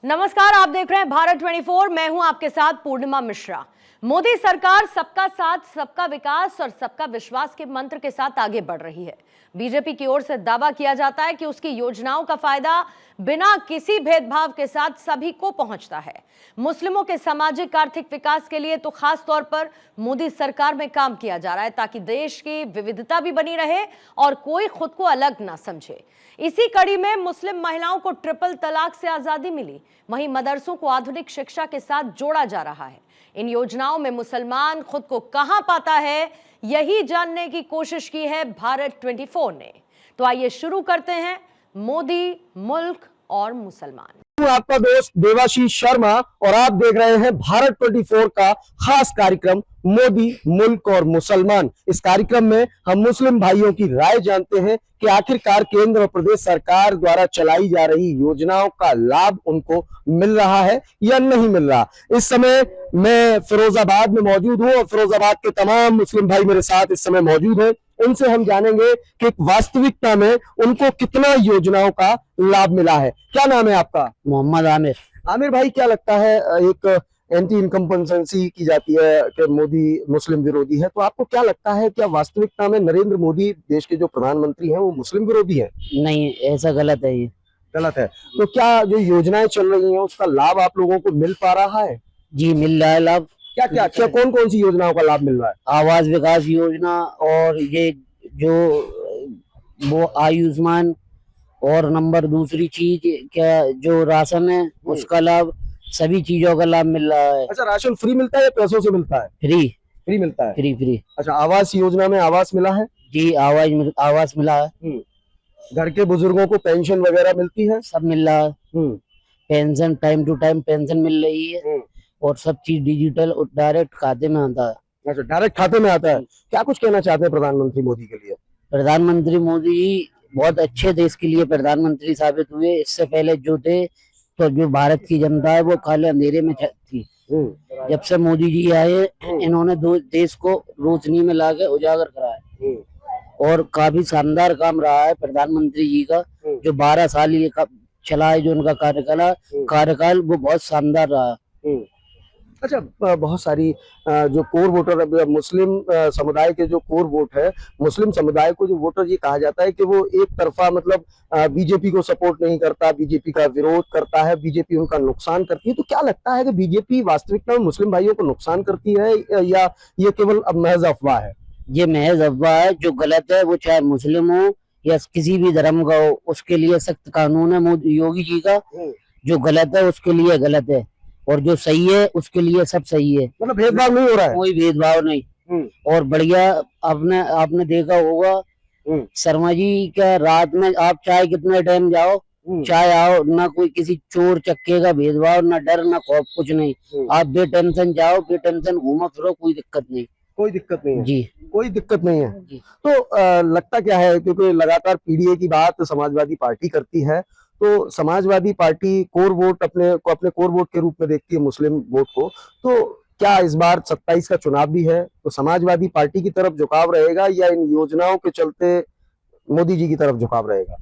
नमस्कार, आप देख रहे हैं भारत 24। मैं हूं आपके साथ पूर्णिमा मिश्रा। मोदी सरकार सबका साथ, सबका विकास और सबका विश्वास के मंत्र के साथ आगे बढ़ रही है। बीजेपी की ओर से दावा किया जाता है कि उसकी योजनाओं का फायदा बिना किसी भेदभाव के साथ सभी को पहुंचता है। मुस्लिमों के सामाजिक आर्थिक विकास के लिए तो खास तौर पर मोदी सरकार में काम किया जा रहा है ताकि देश की विविधता भी बनी रहे और कोई खुद को अलग ना समझे। इसी कड़ी में मुस्लिम महिलाओं को ट्रिपल तलाक से आजादी मिली, वहीं मदरसों को आधुनिक शिक्षा के साथ जोड़ा जा रहा है। इन योजनाओं में मुसलमान खुद को कहां पाता है, यही जानने की कोशिश की है भारत 24 ने। तो आइए शुरू करते हैं मोदी, मुल्क और मुसलमान। आपका दोस्त देवाशीष शर्मा और आप देख रहे हैं भारत 24 का खास कार्यक्रम मोदी, मुल्क और मुसलमान। इस कार्यक्रम में हम मुस्लिम भाइयों की राय जानते हैं कि आखिरकार केंद्र और प्रदेश सरकार द्वारा चलाई जा रही योजनाओं का लाभ उनको मिल रहा है या नहीं मिल रहा। इस समय मैं फिरोजाबाद में मौजूद हूं और फिरोजाबाद के तमाम मुस्लिम भाई मेरे साथ इस समय मौजूद हैं। उनसे हम जानेंगे कि वास्तविकता में उनको कितना योजनाओं का लाभ मिला है। क्या नाम है आपका? मोहम्मद आमिर। आमिर भाई, क्या लगता है, एक एंटी इनकम्पेंसेंसी की जाती है कि मोदी मुस्लिम विरोधी है, तो आपको क्या लगता है क्या वास्तविकता में नरेंद्र मोदी देश के जो प्रधानमंत्री हैं वो मुस्लिम विरोधी हैं? नहीं, ऐसा गलत है, ये गलत है। तो क्या जो योजनाएं चल रही हैं उसका लाभ आप लोगों को मिल पा रहा है? जी, मिल रहा है लाभ। क्या कौन कौन सी योजनाओं का लाभ मिल रहा है? आवास विकास योजना और ये जो वो आयुष्मान, और नंबर दूसरी चीज क्या जो राशन है उसका लाभ, सभी चीजों का लाभ मिल रहा है। अच्छा, राशन फ्री मिलता है या पैसों से मिलता है? फ्री मिलता है। फ्री। अच्छा, आवास योजना में आवास मिला है? जी, आवास मिला है। घर के बुजुर्गों को पेंशन वगैरह मिलती है? सब मिल रहा है। Pension time to time pension मिल रही है और सब चीज डिजिटल और डायरेक्ट खाते में आता है। अच्छा, डायरेक्ट खाते में आता है। क्या कुछ कहना चाहते हैं प्रधानमंत्री मोदी के लिए? प्रधानमंत्री मोदी जी बहुत अच्छे देश के लिए प्रधानमंत्री साबित हुए। इससे पहले जो थे तो जो भारत की जनता है वो काले अंधेरे में थी। जब से मोदी जी आए इन्होंने देश को रोशनी में लाके उजागर कराया और काफी शानदार काम रहा है प्रधानमंत्री जी का। जो 12 साल ये चला है, जो उनका कार्यकाल वो बहुत शानदार रहा। अच्छा, बहुत सारी जो कोर वोटर, मुस्लिम समुदाय के जो कोर वोट है, मुस्लिम समुदाय को जो वोटर, ये कहा जाता है कि वो एक तरफा मतलब बीजेपी को सपोर्ट नहीं करता, बीजेपी का विरोध करता है, बीजेपी उनका नुकसान करती है। तो क्या लगता है कि बीजेपी वास्तविकता में मुस्लिम भाइयों को नुकसान करती है या ये केवल अब महज अफवाह है? ये महज अफवाह है। जो गलत है वो चाहे मुस्लिम हो या किसी भी धर्म का हो, उसके लिए सख्त कानून है मोदी योगी जी का। जो गलत है उसके लिए गलत है और जो सही है उसके लिए सब सही है। मतलब भेदभाव नहीं हो रहा है? कोई भेदभाव नहीं। और बढ़िया, आपने देखा होगा शर्मा जी, क्या रात में आप चाहे कितने टाइम जाओ, चाहे आओ, ना कोई किसी चोर चक्के का भेदभाव, ना डर ना खौफ, कुछ नहीं। आप बेटेंशन जाओ, बेटेंशन घूमो फिरो, कोई दिक्कत नहीं। कोई दिक्कत नहीं है जी, कोई दिक्कत नहीं है जी। तो लगता क्या है, क्योंकि लगातार पीडीए की बात समाजवादी पार्टी करती है, तो समाजवादी पार्टी कोर वोट अपने कोर वोट के रूप में देखती है मुस्लिम वोट को। तो क्या इस बार 27 का चुनाव भी है तो समाजवादी पार्टी की तरफ झुकाव रहेगा या इन योजनाओं के चलते मोदी जी की तरफ झुकाव रहेगा?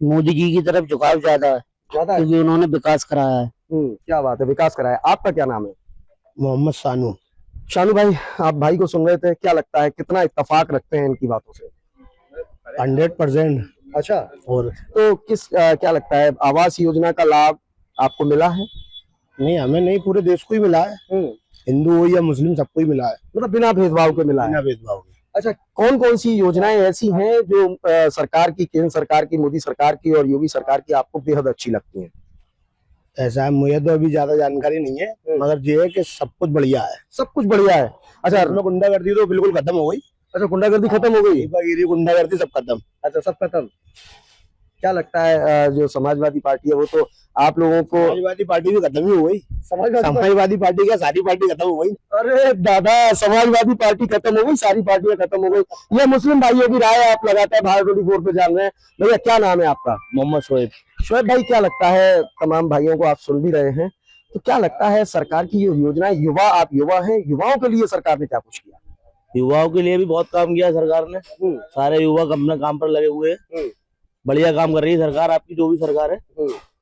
मोदी जी की तरफ झुकाव ज्यादा है क्योंकि उन्होंने विकास कराया है। क्या बात है, विकास कराया। आपका क्या नाम है? मोहम्मद सानू। शानू भाई, आप भाई को सुन रहे थे, क्या लगता है कितना इत्तेफाक रखते हैं इनकी बातों से? 100%। अच्छा, और तो क्या लगता है, आवास योजना का लाभ आपको मिला है? नहीं, हमें नहीं, पूरे देश को ही मिला है। हिंदू हो या मुस्लिम, सबको ही मिला है। मतलब बिना भेदभाव के मिला है? बिना भेदभाव के। अच्छा, कौन कौन सी योजनाएं ऐसी हैं जो सरकार की, केंद्र सरकार की, मोदी सरकार की और योगी सरकार की आपको बेहद अच्छी लगती हैं? ऐसा है, मुझे तो अभी ज्यादा जानकारी नहीं है, मगर ये है कि सब कुछ बढ़िया है। सब कुछ बढ़िया है। अच्छा, गुंडागर्दी तो बिल्कुल खत्म हो गई। अच्छा, गुंडागर्दी खत्म हो गई? गुंडागर्दी सब खत्म। अच्छा, सब खत्म। क्या लगता है, जो समाजवादी पार्टी है वो तो आप लोगों को, समाजवादी पार्टी भी खत्म ही हो गई। समाजवादी पार्टी क्या, सारी पार्टी खत्म हो गई। अरे दादा, समाजवादी पार्टी खत्म हो गई, सारी पार्टियां खत्म हो गई। ये मुस्लिम भाइयों की राय आप लगातार भारत 24 पे जान रहे हैं। भैया, क्या नाम है आपका? मोहम्मद शोएब। शोएब भाई, क्या लगता है, तमाम भाइयों को आप सुन भी रहे हैं, तो क्या लगता है सरकार की ये योजनाएं, आप युवा हैं, युवाओं के लिए सरकार ने क्या कुछ किया? युवाओं के लिए भी बहुत काम किया सरकार ने। सारे युवक अपने काम पर लगे हुए हैं। बढ़िया काम कर रही है सरकार, आपकी जो भी सरकार है।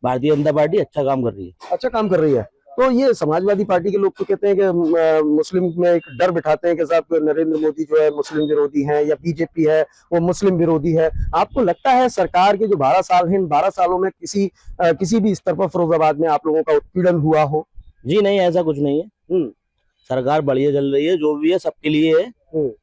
भारतीय जनता पार्टी अच्छा काम कर रही है। अच्छा काम कर रही है। तो ये समाजवादी पार्टी के लोग तो कहते हैं कि मुस्लिम में एक डर बिठाते हैं कि साहब नरेंद्र मोदी जो है मुस्लिम विरोधी हैं, या बीजेपी है वो मुस्लिम विरोधी है। आपको लगता है सरकार के जो 12 साल हैं, इन 12 सालों में किसी भी स्तर पर फिरोजाबाद में आप लोगों का उत्पीड़न हुआ हो? जी नहीं, ऐसा कुछ नहीं है। सरकार बढ़िया चल रही है, जो भी है सबके लिए है।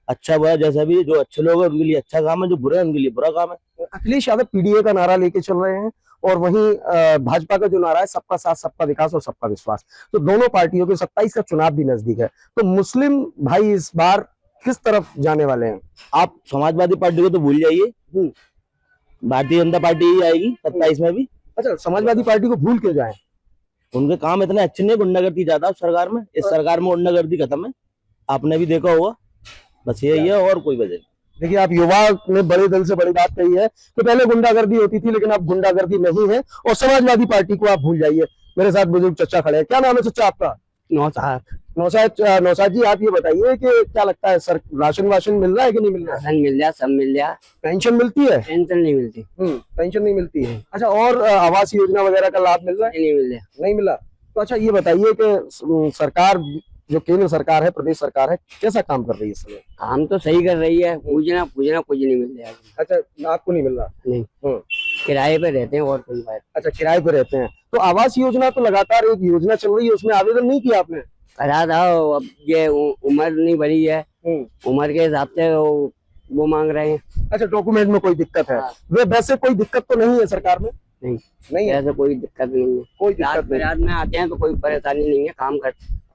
अच्छा बुरा जैसा भी है, जो अच्छे लोग हैं उनके लिए अच्छा काम है, जो बुरे हैं उनके लिए बुरा काम है। अखिलेश यादव पीडीए का नारा लेके चल रहे हैं, और वहीं भाजपा का जो नारा है सबका साथ, सबका विकास और सबका विश्वास। तो दोनों पार्टियों के 27 का चुनाव भी नजदीक है, तो मुस्लिम भाई इस बार किस तरफ जाने वाले हैं? आप समाजवादी पार्टी को तो भूल जाइए, भारतीय जनता पार्टी ही आएगी 27 में भी। अच्छा, समाजवादी पार्टी को भूल के जाएं? उनके काम इतने अच्छे नहीं, गुंडागर्दी ज्यादा सरकार में। इस सरकार में गुंडागर्दी खत्म है, आपने भी देखा होगा। बस यही है, और कोई वजह नहीं। देखिए, आप युवा ने बड़े दिल से बड़ी बात कही है कि पहले गुंडागर्दी होती थी, लेकिन अब गुंडागर्दी नहीं है, और समाजवादी पार्टी को आप भूल जाइए। मेरे साथ बुजुर्ग चचा खड़े हैं। क्या नाम है चचा आपका? नौशाद जी, आप ये बताइए कि क्या लगता है, सर राशन वाशन मिल रहा है कि नहीं मिल रहा है? राशन मिल जाए, सब मिल जाए। पेंशन मिलती है? पेंशन नहीं मिलती। पेंशन नहीं मिलती है। अच्छा, और आवास योजना वगैरह का लाभ मिल रहा है? नहीं मिल रहा। नहीं मिला। तो अच्छा ये बताइए कि सरकार जो केंद्र सरकार है, प्रदेश सरकार है, कैसा काम कर रही है इस समय? काम तो सही कर रही है, पूछना कुछ नहीं मिल रहा। अच्छा, आपको नहीं मिल रहा? नहीं, किराए पे रहते हैं और कोई बात। अच्छा, किराए पे रहते हैं। तो आवास योजना तो लगातार एक योजना चल रही है, उसमें आवेदन नहीं किया आपने? करा था, अब ये उम्र नहीं बढ़ी है, उम्र के हिसाब से वो मांग रहे हैं। अच्छा, डॉक्यूमेंट में कोई दिक्कत है? हाँ। वे वैसे कोई दिक्कत तो नहीं है सरकार में? नहीं है, ऐसा कोई दिक्कत नहीं है। कोई दिक्कत नहीं। रात में आते हैं तो कोई परेशानी नहीं है, काम कर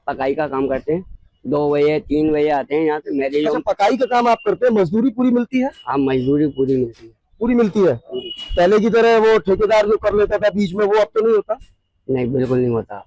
पकाई का काम करते हैं, 2 बजे 3 बजे आते हैं यहाँ से। मेरे अच्छा, पकाई का काम आप करते हैं, मजदूरी पूरी मिलती है? हाँ, मजदूरी पूरी मिलती है। पूरी मिलती है। पहले की तरह वो ठेकेदार जो कर लेता था बीच में, वो अब तो नहीं होता? नहीं, बिल्कुल नहीं होता।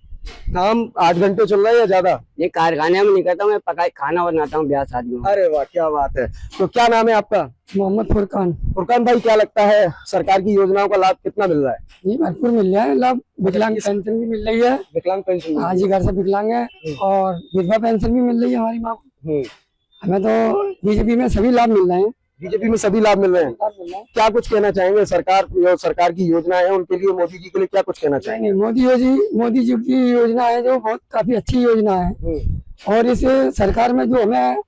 काम 8 घंटे चल रहा है या ज्यादा? ये कारखाने में नहीं करता, मैं पकाई खाना बनाता हूँ ब्याह शादियों में। अरे वाह, क्या बात है। तो क्या नाम है आपका? मोहम्मद फुरकान। फुरकान भाई, क्या लगता है सरकार की योजनाओं का लाभ कितना मिल रहा है? जी भरपूर मिल रहा है लाभ। विकलांग पेंशन भी मिल रही है। विकलांग पेंशन? हाँ जी, घर से विकलांग है, और विधवा पेंशन भी मिल रही है हमारी माँ को। हमें तो बीजेपी में सभी लाभ मिल रहे हैं। बीजेपी में सभी लाभ मिल रहे हैं। क्या कुछ कहना चाहेंगे सरकार की योजनाएं हैं उनके लिए, मोदी जी के लिए क्या कुछ कहना चाहेंगे? मोदी जी की योजना है जो बहुत काफी अच्छी योजना है, और इस सरकार में जो हमें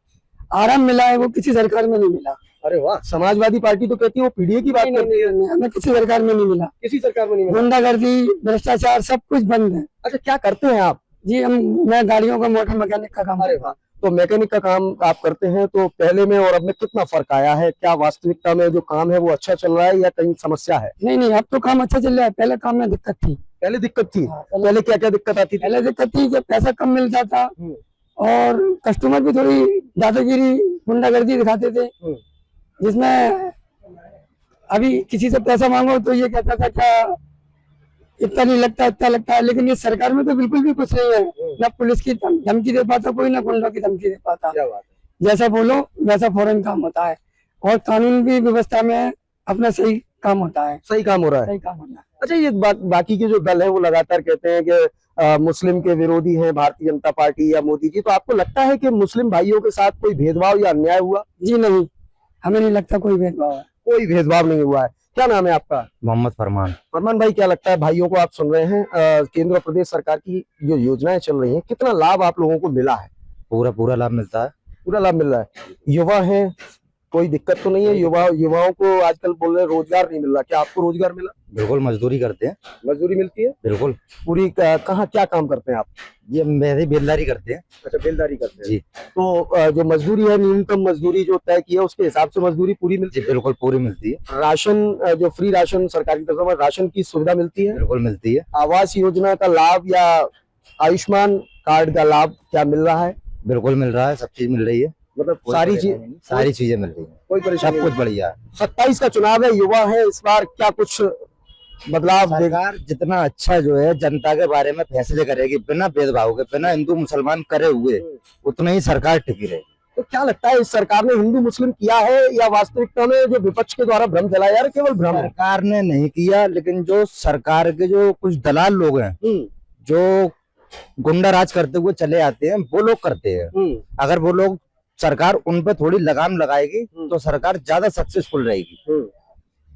आराम मिला है वो किसी सरकार में नहीं मिला। अरे वाह, समाजवादी पार्टी तो कहती है वो पीडीए की बात करती है। नहीं, हमें किसी सरकार में नहीं मिला। किसी सरकार में नहीं मिला? गुंडागर्दी, भ्रष्टाचार सब कुछ बंद है। अच्छा, क्या करते हैं आप? जी, मैं गाड़ियों का मोटर मैकेनिक का काम। अरे वाह, तो मैकेनिक का काम आप करते हैं, तो पहले में और अब में कितना फर्क आया है? क्या वास्तविकता में जो काम है वो अच्छा चल रहा है या कहीं समस्या है? नहीं, अब तो काम अच्छा चल रहा है। पहले काम में दिक्कत थी। पहले दिक्कत थी? हाँ, पहले क्या क्या दिक्कत आती थी? पहले दिक्कत थी कि पैसा कम मिलता था, और कस्टमर भी थोड़ी दादागिरी, गुंडागर्दी दिखाते थे, जिसमें अभी किसी से पैसा मांगो तो ये कहता था क्या इतना नहीं लगता, इतना लगता है। लेकिन ये सरकार में तो बिल्कुल भी कुछ नहीं है, ना पुलिस की धमकी दे पाता कोई, ना गुंडों की धमकी दे पाता। क्या बात है। जैसा बोलो वैसा फौरन काम होता है, और कानून की व्यवस्था में अपना सही काम होता है। सही काम हो रहा है। सही काम होता है। अच्छा, ये बाकी के जो दल है वो लगातार कहते हैं कि मुस्लिम के विरोधी हैं भारतीय जनता पार्टी या मोदी जी। तो आपको लगता है कि मुस्लिम भाइयों के साथ कोई भेदभाव या अन्याय हुआ? जी नहीं, हमें नहीं लगता कोई भेदभाव है। कोई भेदभाव नहीं हुआ है। क्या नाम है आपका? मोहम्मद फरमान। फरमान भाई, क्या लगता है, भाइयों को आप सुन रहे हैं, केंद्र और प्रदेश सरकार की जो योजनाएं चल रही हैं, कितना लाभ आप लोगों को मिला है? पूरा लाभ मिलता है। पूरा लाभ मिल रहा है। युवा है, कोई दिक्कत तो नहीं है? युवाओं को आजकल बोल रहे रोजगार नहीं मिल रहा, क्या आपको रोजगार मिला? बिल्कुल, मजदूरी करते हैं। मजदूरी मिलती है? बिल्कुल। पूरी कहाँ क्या काम करते हैं आप? ये वैसे बेलदारी करते हैं। अच्छा, बेलदारी करते हैं जी। तो जो मजदूरी है, न्यूनतम मजदूरी जो तय की है उसके हिसाब से मजदूरी पूरी मिलती है? बिल्कुल पूरी मिलती है। राशन, जो फ्री राशन सरकार की तरफ से राशन की सुविधा मिलती है? बिल्कुल मिलती है। आवास योजना का लाभ या आयुष्मान कार्ड का लाभ क्या मिल रहा है? बिल्कुल मिल रहा है, सब चीज मिल रही है। मतलब सारी चीजें मिल रही है, कोई परेशानी सब कुछ बढ़िया है। 27 का चुनाव है, युवा है, इस बार क्या कुछ बदलाव देगा? सरकार जितना अच्छा जो है जनता के बारे में फैसले करेगी, बिना भेदभाव के, बिना हिंदू मुसलमान करे हुए, उतना ही सरकार टिकी रहे। तो क्या लगता है, इस सरकार ने हिंदू मुस्लिम किया है या वास्तविकता में जो विपक्ष के द्वारा भ्रम फैलाया जा रहा है केवल भ्रम है? सरकार ने नहीं किया, लेकिन जो सरकार के जो कुछ दलाल लोग हैं, जो गुंडा राज करते हुए चले आते हैं, वो लोग करते हैं। अगर वो लोग, सरकार उन पे थोड़ी लगाम लगाएगी तो सरकार ज्यादा सक्सेसफुल रहेगी,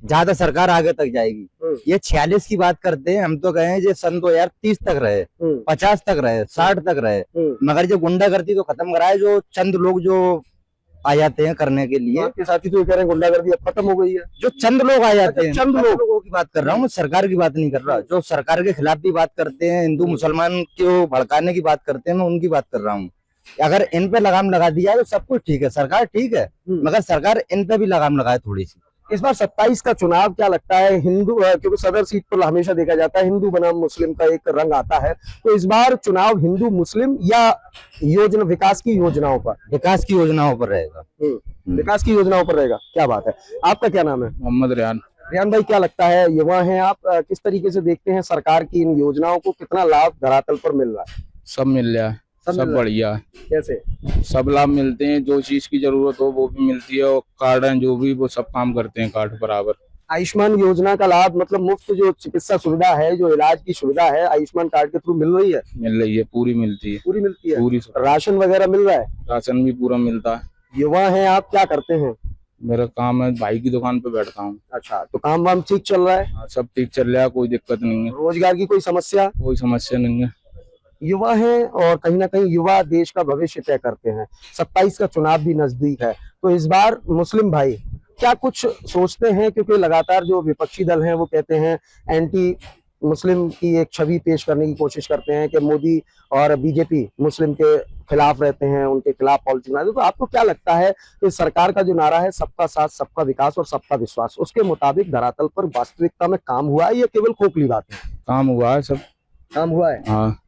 ज्यादा सरकार आगे तक जाएगी। ये 46 की बात करते हैं, हम तो कहें ये सन 2030 तक रहे, 50 तक रहे, 60 तक रहे, मगर जो गुंडागर्दी तो खत्म कराए, जो चंद लोग जो आ जाते हैं करने के लिए। आपके साथी तो ये कह रहे हैं गुंडागर्दी अब खत्म हो गई है। जो चंद लोग आ जाते हैं, चंद लोगों की बात कर रहा हूँ, मैं सरकार की बात नहीं कर रहा। जो सरकार के खिलाफ भी बात करते हैं, हिंदू मुसलमान को भड़काने की बात करते हैं, मैं उनकी बात कर रहा हूँ। अगर इन पे लगाम लगा दी जाए तो सब कुछ ठीक है, सरकार ठीक है, मगर सरकार इन पे भी लगाम लगाए थोड़ी सी। इस बार 27 का चुनाव क्या लगता है, हिंदू क्योंकि सदर सीट पर हमेशा देखा जाता है हिंदू बनाम मुस्लिम का एक रंग आता है, तो इस बार चुनाव हिंदू मुस्लिम या योजना विकास की योजनाओं पर? विकास की योजनाओं पर रहेगा। विकास की योजनाओं पर रहेगा। क्या बात है। आपका क्या नाम है? मोहम्मद रियान। रियान भाई, क्या लगता है, युवा हैं आप, किस तरीके से देखते हैं सरकार की इन योजनाओं को, कितना लाभ धरातल पर मिल रहा है? सब मिल रहा है, सब बढ़िया है। कैसे? सब लाभ मिलते हैं, जो चीज की जरूरत हो वो भी मिलती है, और कार्ड हैं जो भी वो सब काम करते हैं कार्ड बराबर। आयुष्मान योजना का लाभ, मतलब मुफ्त जो चिकित्सा सुविधा है, जो इलाज की सुविधा है, आयुष्मान कार्ड के थ्रू मिल रही है? मिल रही है, पूरी मिलती है। पूरी मिलती है? पूरी। राशन वगैरह मिल रहा है? राशन भी पूरा मिलता है। युवा हैं आप, क्या करते हैं? मेरा काम है, भाई की दुकान पे बैठता हूँ। अच्छा, तो काम वाम ठीक चल रहा है? हाँ, सब ठीक चल रहा है, कोई दिक्कत नहीं है। रोजगार की कोई समस्या? कोई समस्या नहीं है। युवा हैं और कहीं ना कहीं युवा देश का भविष्य तय करते हैं। 27 का चुनाव भी नजदीक है, तो इस बार मुस्लिम भाई क्या कुछ सोचते हैं, क्योंकि लगातार जो विपक्षी दल हैं वो कहते हैं एंटी मुस्लिम की एक छवि पेश करने की कोशिश करते हैं कि मोदी और बीजेपी मुस्लिम के खिलाफ रहते हैं, उनके खिलाफ पॉलिटिक्स बनाते हैं। तो आपको क्या लगता है कि सरकार का जो नारा है सबका साथ सबका विकास और सबका विश्वास, उसके मुताबिक धरातल पर वास्तविकता में काम हुआ है या केवल खोखली बात है? काम हुआ है, सब काम हुआ है। हाँ।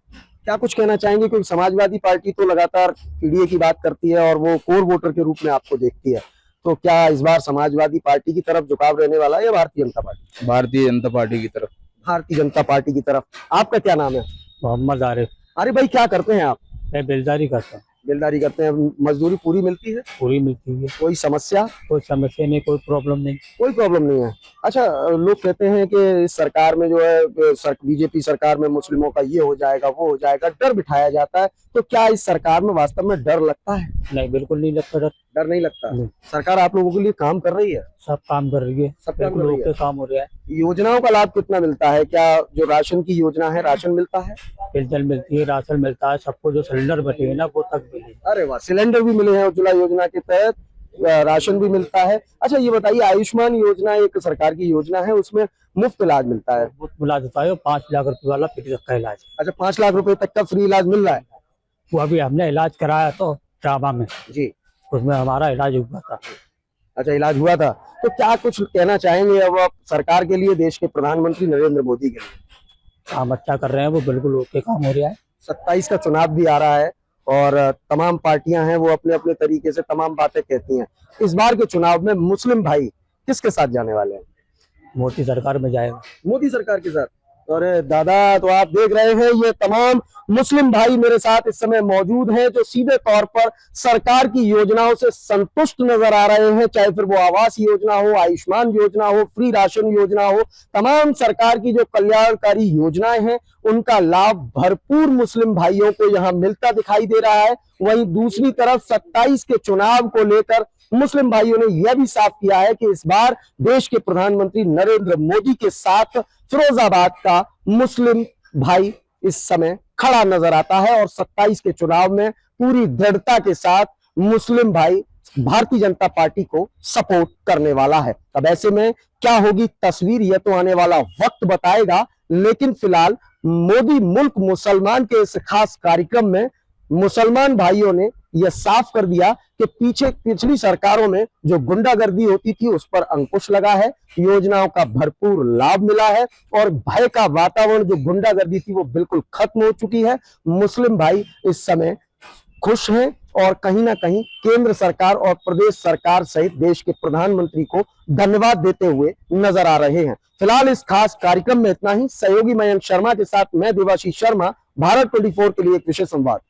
क्या कुछ कहना चाहेंगे, क्योंकि समाजवादी पार्टी तो लगातार पीडीए की बात करती है और वो कोर वोटर के रूप में आपको देखती है, तो क्या इस बार समाजवादी पार्टी की तरफ झुकाव रहने वाला है या भारतीय जनता पार्टी? भारतीय जनता पार्टी की तरफ। भारतीय जनता पार्टी की तरफ। आपका क्या नाम है? मोहम्मद आरिफ। अरे भाई, क्या करते हैं आप? मैं बेलदारी करता हूँ। बेलदारी करते हैं, मजदूरी पूरी मिलती है? पूरी मिलती है, कोई समस्या? कोई समस्या नहीं, कोई प्रॉब्लम नहीं। कोई प्रॉब्लम नहीं है। अच्छा, लोग कहते हैं कि इस सरकार में जो है बीजेपी सरकार में मुस्लिमों का ये हो जाएगा वो हो जाएगा, डर बिठाया जाता है, तो क्या इस सरकार में वास्तव में डर लगता है? नहीं, बिल्कुल नहीं लगता डर। डर नहीं लगता? नहीं। सरकार आप लोगों के लिए काम कर रही है? सब काम कर रही है, सब काम कर रही है। काम हो रहा है। योजनाओं का लाभ कितना मिलता है? क्या जो राशन की योजना है, राशन मिलता है? पेंशन मिलती है, राशन मिलता है, सबको जो सिलेंडर बचे हैं ना वो तक मिले। अरे वाह, सिलेंडर भी मिले हैं उज्ज्वला योजना के तहत, राशन भी मिलता है। अच्छा, ये बताइए, आयुष्मान योजना एक सरकार की योजना है, उसमें मुफ्त इलाज मिलता है? मुफ्त इलाज होता है, 5 लाख रुपए वाला फ्री का इलाज। अच्छा, 5 लाख रुपए तक का फ्री इलाज मिल रहा है? वो अभी हमने इलाज कराया तो ट्रामा में जी, उसमें हमारा इलाज हुआ था। अच्छा, इलाज हुआ था। तो क्या कुछ कहना चाहेंगे अब आप सरकार के लिए, देश के प्रधानमंत्री नरेंद्र मोदी के लिए? काम अच्छा कर रहे हैं वो, बिल्कुल ओके काम हो रहा है। 27 का चुनाव भी आ रहा है और तमाम पार्टियां हैं वो अपने अपने तरीके से तमाम बातें कहती हैं। इस बार के चुनाव में मुस्लिम भाई किसके साथ जाने वाले हैं? मोदी सरकार में जाएगा। मोदी सरकार के साथ। और दादा, तो आप देख रहे हैं ये तमाम मुस्लिम भाई मेरे साथ इस समय मौजूद हैं जो सीधे तौर पर सरकार की योजनाओं से संतुष्ट नजर आ रहे हैं, चाहे फिर वो आवास योजना हो, आयुष्मान योजना हो, फ्री राशन योजना हो, तमाम सरकार की जो कल्याणकारी योजनाएं हैं उनका लाभ भरपूर मुस्लिम भाइयों को यहाँ मिलता दिखाई दे रहा है। वहीं दूसरी तरफ 27 के चुनाव को लेकर मुस्लिम भाइयों ने यह भी साफ किया है कि इस बार देश के प्रधानमंत्री नरेंद्र मोदी के साथ फिरोजाबाद का मुस्लिम भाई इस समय खड़ा नजर आता है और 27 के चुनाव में पूरी दृढ़ता के साथ मुस्लिम भाई भारतीय जनता पार्टी को सपोर्ट करने वाला है। अब ऐसे में क्या होगी तस्वीर, यह तो आने वाला वक्त बताएगा, लेकिन फिलहाल मोदी मुल्क मुसलमान के इस खास कार्यक्रम में मुसलमान भाइयों ने यह साफ कर दिया कि पिछली सरकारों में जो गुंडागर्दी होती थी उस पर अंकुश लगा है, योजनाओं का भरपूर लाभ मिला है और भय का वातावरण जो गुंडागर्दी थी वो बिल्कुल खत्म हो चुकी है। मुस्लिम भाई इस समय खुश हैं और कहीं ना कहीं केंद्र सरकार और प्रदेश सरकार सहित देश के प्रधानमंत्री को धन्यवाद देते हुए नजर आ रहे हैं। फिलहाल इस खास कार्यक्रम में इतना ही। सहयोगी मयंक शर्मा के साथ मैं देवाशीष शर्मा, भारत 24 के लिए एक विशेष संवाद।